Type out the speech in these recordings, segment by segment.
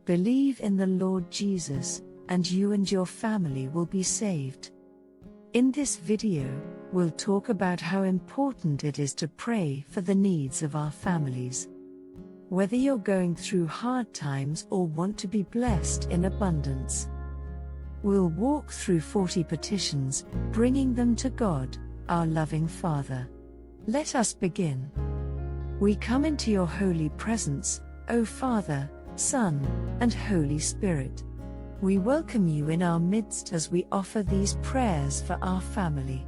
Believe in the Lord Jesus, and you and your family will be saved. In this video, we'll talk about how important it is to pray for the needs of our families. Whether you're going through hard times or want to be blessed in abundance. We'll walk through 40 petitions, bringing them to God, our loving Father. Let us begin. We come into your holy presence, O Father, Son, and Holy Spirit. We welcome you in our midst as we offer these prayers for our family.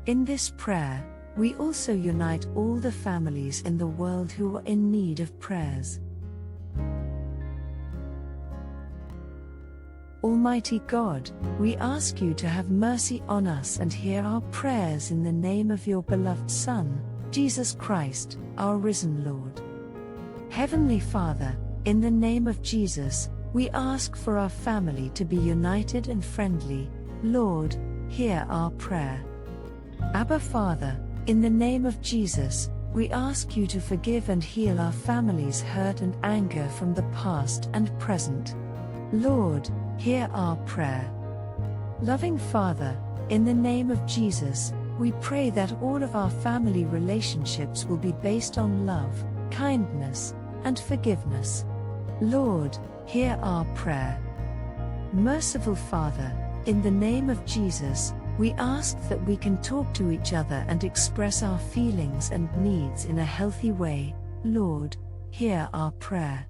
In this prayer, we also unite all the families in the world who are in need of prayers. Almighty God, we ask you to have mercy on us and hear our prayers in the name of your beloved Son, Jesus Christ, our risen Lord. Heavenly Father, in the name of Jesus, we ask for our family to be united and friendly. Lord, hear our prayer. Abba Father, in the name of Jesus, we ask you to forgive and heal our family's hurt and anger from the past and present. Lord, hear our prayer. Loving Father, in the name of Jesus, we pray that all of our family relationships will be based on love, kindness, and forgiveness. Lord, hear our prayer. Merciful Father, in the name of Jesus, we ask that we can talk to each other and express our feelings and needs in a healthy way. Lord, hear our prayer.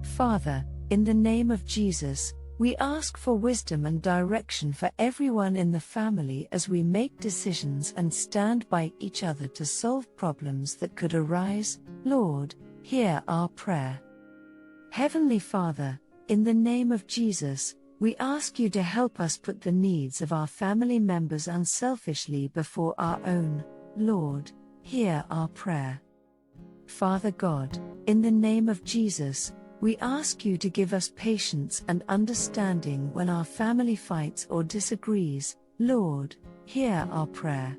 Father, in the name of Jesus, we ask for wisdom and direction for everyone in the family as we make decisions and stand by each other to solve problems that could arise. Lord, hear our prayer. Heavenly Father, in the name of Jesus, we ask you to help us put the needs of our family members unselfishly before our own. Lord, hear our prayer. Father God, in the name of Jesus, we ask you to give us patience and understanding when our family fights or disagrees. Lord, hear our prayer.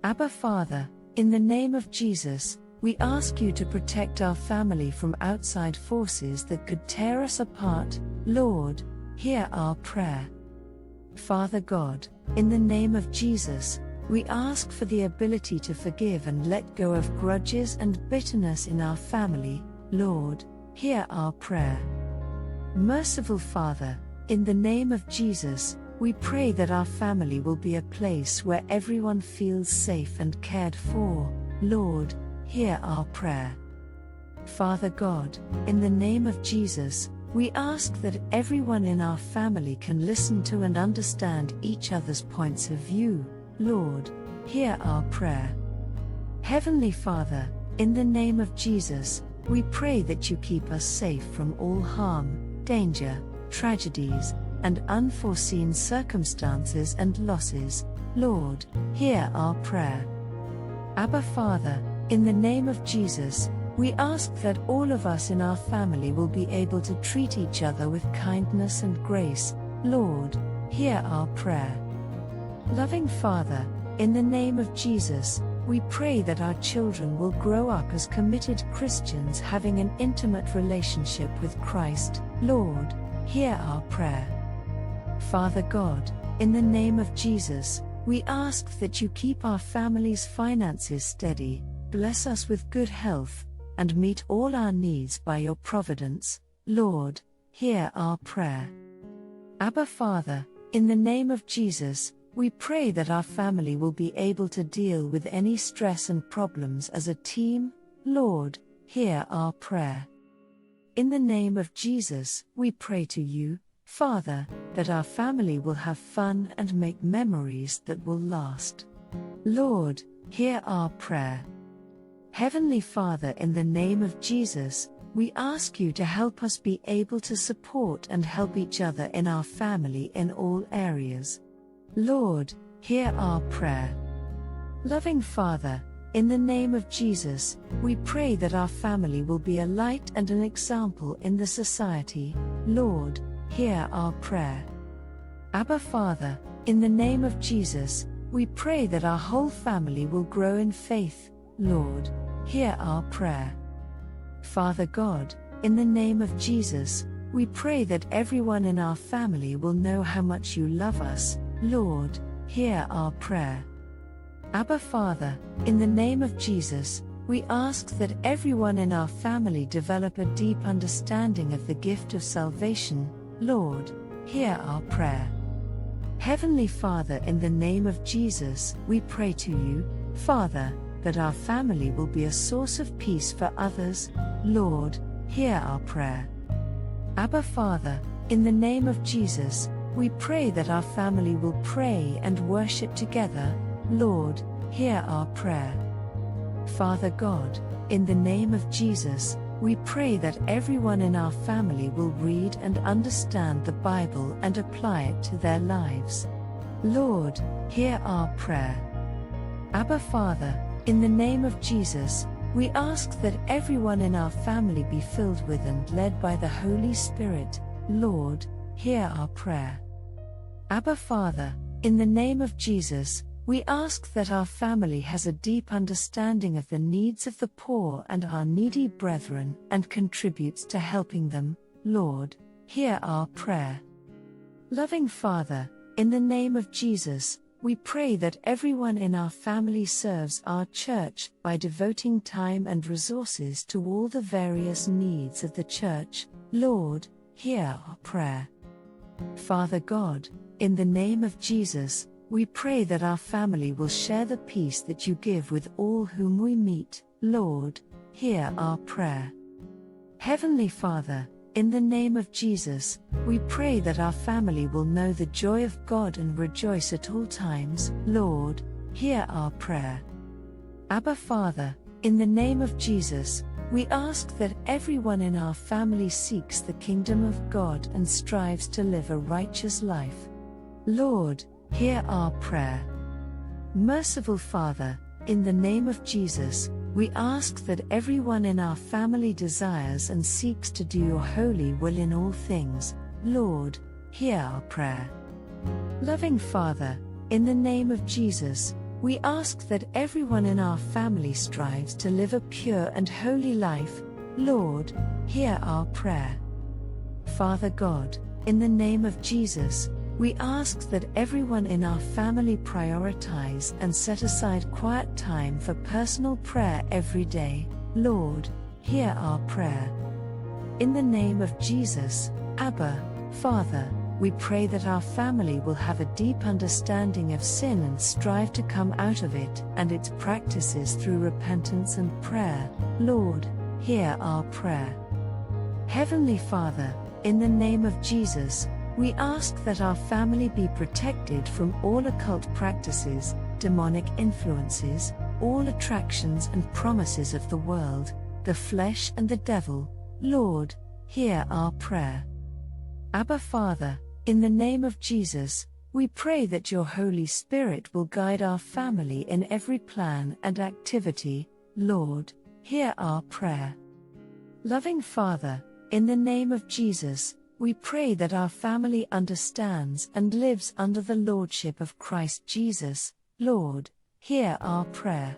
Abba Father, in the name of Jesus, we ask you to protect our family from outside forces that could tear us apart. Lord, hear our prayer. Father God, in the name of Jesus, we ask for the ability to forgive and let go of grudges and bitterness in our family. Lord, hear our prayer. Merciful Father, in the name of Jesus, we pray that our family will be a place where everyone feels safe and cared for. Lord, hear our prayer. Father God, in the name of Jesus, we ask that everyone in our family can listen to and understand each other's points of view. Lord, hear our prayer. Heavenly Father, in the name of Jesus, we pray that you keep us safe from all harm, danger, tragedies, and unforeseen circumstances and losses. Lord, hear our prayer. Abba Father, in the name of Jesus, we ask that all of us in our family will be able to treat each other with kindness and grace. Lord, hear our prayer. Loving Father, in the name of Jesus, we pray that our children will grow up as committed Christians having an intimate relationship with Christ. Lord, hear our prayer. Father God, in the name of Jesus, we ask that you keep our family's finances steady, bless us with good health, and meet all our needs by your providence. Lord, hear our prayer. Abba Father, in the name of Jesus, we pray that our family will be able to deal with any stress and problems as a team. Lord, hear our prayer. In the name of Jesus, we pray to you, Father, that our family will have fun and make memories that will last. Lord, hear our prayer. Heavenly Father, in the name of Jesus, we ask you to help us be able to support and help each other in our family in all areas. Lord, hear our prayer. Loving Father, in the name of Jesus, we pray that our family will be a light and an example in the society. Lord, hear our prayer. Abba Father, in the name of Jesus, we pray that our whole family will grow in faith. Lord, hear our prayer. Father God, in the name of Jesus, we pray that everyone in our family will know how much you love us. Lord, hear our prayer. Abba Father, in the name of Jesus, we ask that everyone in our family develop a deep understanding of the gift of salvation. Lord, hear our prayer. Heavenly Father, in the name of Jesus, we pray to you, Father, that our family will be a source of peace for others. Lord, hear our prayer. Abba Father, in the name of Jesus, we pray that our family will pray and worship together. Lord, hear our prayer. Father God, in the name of Jesus, we pray that everyone in our family will read and understand the Bible and apply it to their lives. Lord, hear our prayer. Abba Father, in the name of Jesus, we ask that everyone in our family be filled with and led by the Holy Spirit. Lord, hear our prayer. Abba Father, in the name of Jesus, we ask that our family has a deep understanding of the needs of the poor and our needy brethren and contributes to helping them. Lord, hear our prayer. Loving Father, in the name of Jesus, we pray that everyone in our family serves our church by devoting time and resources to all the various needs of the church. Lord, hear our prayer. Father God, in the name of Jesus, we pray that our family will share the peace that you give with all whom we meet. Lord, hear our prayer. Heavenly Father, in the name of Jesus, we pray that our family will know the joy of God and rejoice at all times. Lord, hear our prayer. Abba Father, in the name of Jesus, we ask that everyone in our family seeks the kingdom of God and strives to live a righteous life. Lord, hear our prayer. Merciful Father, in the name of Jesus, we ask that everyone in our family desires and seeks to do your holy will in all things. Lord, hear our prayer. Loving Father, in the name of Jesus, we ask that everyone in our family strives to live a pure and holy life. Lord, hear our prayer. Father God, in the name of Jesus, we ask that everyone in our family prioritize and set aside quiet time for personal prayer every day. Lord, hear our prayer. In the name of Jesus, Abba, Father, we pray that our family will have a deep understanding of sin and strive to come out of it and its practices through repentance and prayer. Lord, hear our prayer. Heavenly Father, in the name of Jesus, we ask that our family be protected from all occult practices, demonic influences, all attractions and promises of the world, the flesh and the devil. Lord, hear our prayer. Abba Father, in the name of Jesus, we pray that your Holy Spirit will guide our family in every plan and activity. Lord, hear our prayer. Loving Father, in the name of Jesus, we pray that our family understands and lives under the Lordship of Christ Jesus. Lord, hear our prayer.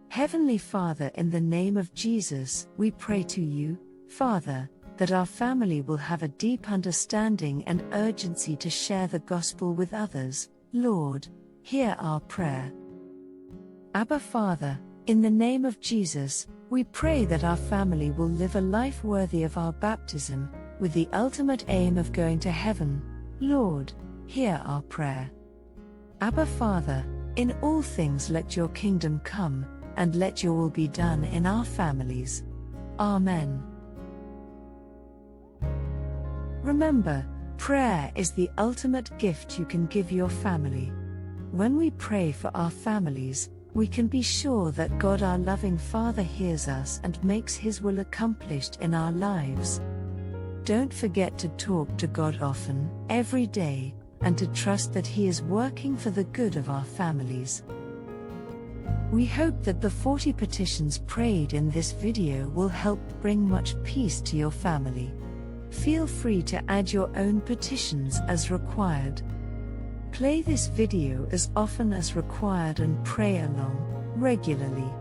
Heavenly Father, in the name of Jesus, we pray to you, Father, that our family will have a deep understanding and urgency to share the gospel with others. Lord, hear our prayer. Abba Father, in the name of Jesus, we pray that our family will live a life worthy of our baptism, with the ultimate aim of going to heaven. Lord, hear our prayer. Abba Father, in all things let your kingdom come, and let your will be done in our families. Amen. Remember, prayer is the ultimate gift you can give your family. When we pray for our families, we can be sure that God, our loving Father, hears us and makes His will accomplished in our lives. Don't forget to talk to God often, every day, and to trust that He is working for the good of our families. We hope that the 40 petitions prayed in this video will help bring much peace to your family. Feel free to add your own petitions as required. Play this video as often as required and pray along regularly.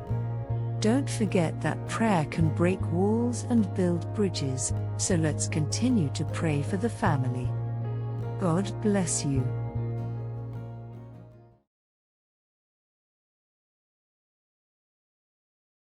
Don't forget that prayer can break walls and build bridges, so let's continue to pray for the family. God bless you.